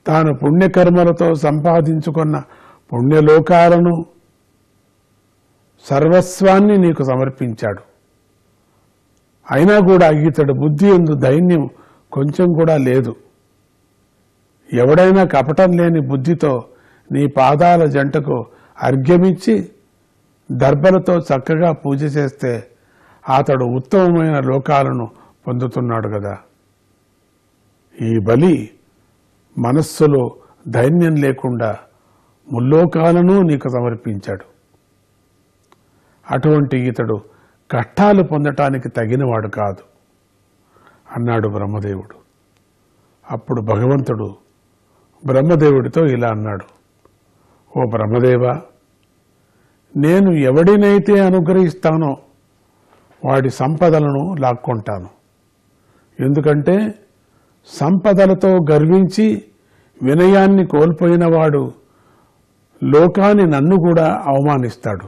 తాను పుణ్యకర్మలతో సంపాదించుకున్న పుణ్యలోకాలను సర్వస్వాన్ని నీకు సమర్పించాడు. అయినా కూడా ఇతడు బుద్ధి యందు దైన్యం కొంచెం కూడా లేదు. ఎవడైనా కపటం లేని బుద్ధితో నీ పాదాల జంటకు అర్ఘ్యమిచ్చి దర్భలతో చక్కగా పూజ చేస్తే అతడు ఉత్తమమైన లోకాలను పొందుతున్నాడు కదా. ఈ బలి మనస్సులో ధైర్యం లేకుండా ముల్లోకాలను నీకు సమర్పించాడు. అటువంటి ఇతడు కష్టాలు పొందటానికి తగినవాడు కాదు అన్నాడు బ్రహ్మదేవుడు. అప్పుడు భగవంతుడు బ్రహ్మదేవుడితో ఇలా అన్నాడు, ఓ బ్రహ్మదేవా, నేను ఎవడినైతే అనుగ్రహిస్తానో వాడి సంపదలను లాక్కొంటాను. ఎందుకంటే సంపదలతో గర్వించి వినయాన్ని కోల్పోయినవాడు లోకాన్ని నన్ను కూడా అవమానిస్తాడు.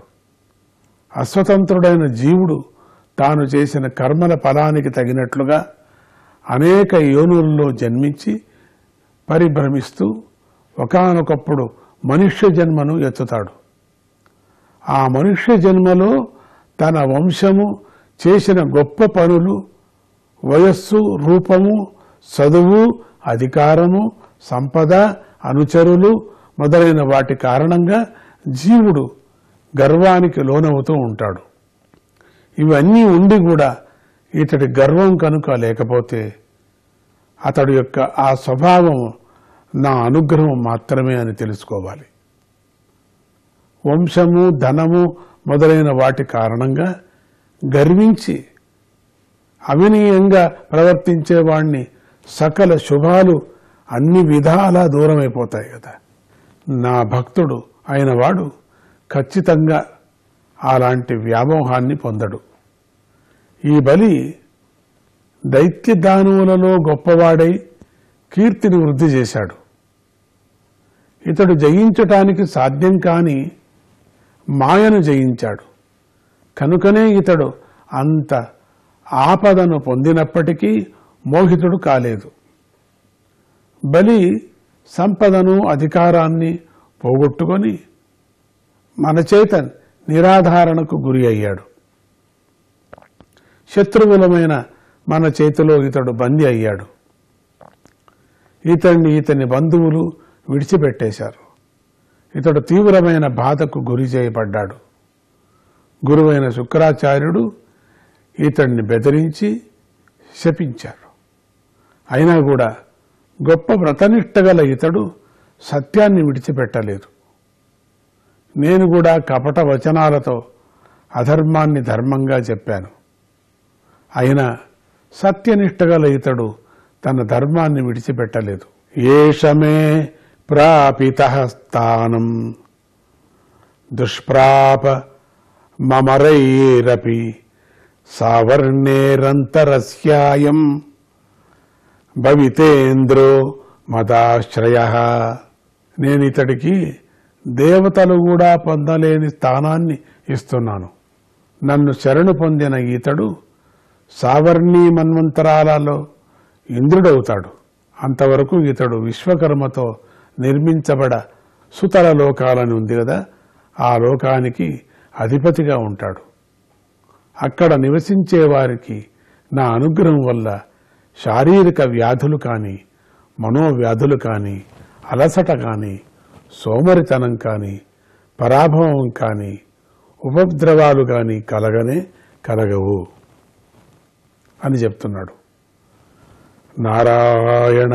అస్వతంత్రుడైన జీవుడు తాను చేసిన కర్మల ఫలానికి తగినట్లుగా అనేక యోనులలో జన్మించి పరిభ్రమిస్తూ ఒకానొకప్పుడు మనుష్య జన్మను ఎత్తుతాడు. ఆ మనుష్య జన్మలో తన వంశము చేసిన గొప్ప పనులు, వయస్సు, రూపము, చదువు, అధికారము, సంపద, అనుచరులు మొదలైన వాటి కారణంగా జీవుడు గర్వానికి లోనవుతూ ఉంటాడు. ఇవన్నీ ఉండి కూడా ఇతడి గర్వం కనుక లేకపోతే అతడి యొక్క ఆ స్వభావం నా అనుగ్రహం మాత్రమే అని తెలుసుకోవాలి. వంశము, ధనము మొదలైన వాటి కారణంగా గర్వించి అవినీయంగా ప్రవర్తించేవాణ్ణి సకల శుభాలు అన్ని విధాలా దూరమైపోతాయి కదా. నా భక్తుడు అయిన వాడు ఖచ్చితంగా అలాంటి వ్యామోహాన్ని పొందడు. ఈ బలి దైత్య దానవులలో గొప్పవాడై కీర్తిని వృద్ధి చేశాడు. ఇతడు జయించటానికి సాధ్యం కాని మాయను జయించాడు. కనుకనే ఇతడు అంత ఆపదను పొందినప్పటికీ మోహితుడు కాలేదు. బలి సంపదను, అధికారాన్ని పోగొట్టుకొని మన చేత నిరాధారణకు గురి అయ్యాడు. శత్రువులమైన మన చేతిలో ఇతడు బందీ అయ్యాడు. ఇతని బంధువులు విడిచిపెట్టేశారు. ఇతడు తీవ్రమైన బాధకు గురి చేయబడ్డాడు. గురువైన శుక్రాచార్యుడు ఇతడిని బెదిరించి శపించారు. అయినా కూడా గొప్ప వ్రతనిష్ఠగల ఇతడు సత్యాన్ని విడిచిపెట్టలేదు. నేను కూడా కపట వచనాలతో అధర్మాన్ని ధర్మంగా చెప్పాను. అయినా సత్యనిష్టగల ఇతడు తన ధర్మాన్ని విడిచిపెట్టలేదు. ఏషమే ప్రాపితః స్థానం దుష్ప్రాప మమరైరపి సావర్ణేరంతరస్యాయం భవితేంద్రో మదాశ్రయః. నేను ఇతడికి దేవతలు కూడా పొందలేని స్థానాన్ని ఇస్తున్నాను. నన్ను శరణు పొందిన ఇతడు సావర్ణీ మన్వంతరాలలో ఇంద్రుడవుతాడు. అంతవరకు ఇతడు విశ్వకర్మతో నిర్మించబడ సుతల లోకాలని ఉంది కదా, ఆ లోకానికి అధిపతిగా ఉంటాడు. అక్కడ నివసించే వారికి నా అనుగ్రహం వల్ల శారీరక వ్యాధులు కానీ, మనోవ్యాధులు కానీ, అలసట కానీ, సోమరితనం కానీ, పరాభవం కానీ, ఉపద్రవాలు కానీ కలగవు అని చెప్తున్నాడు. నారాయణ.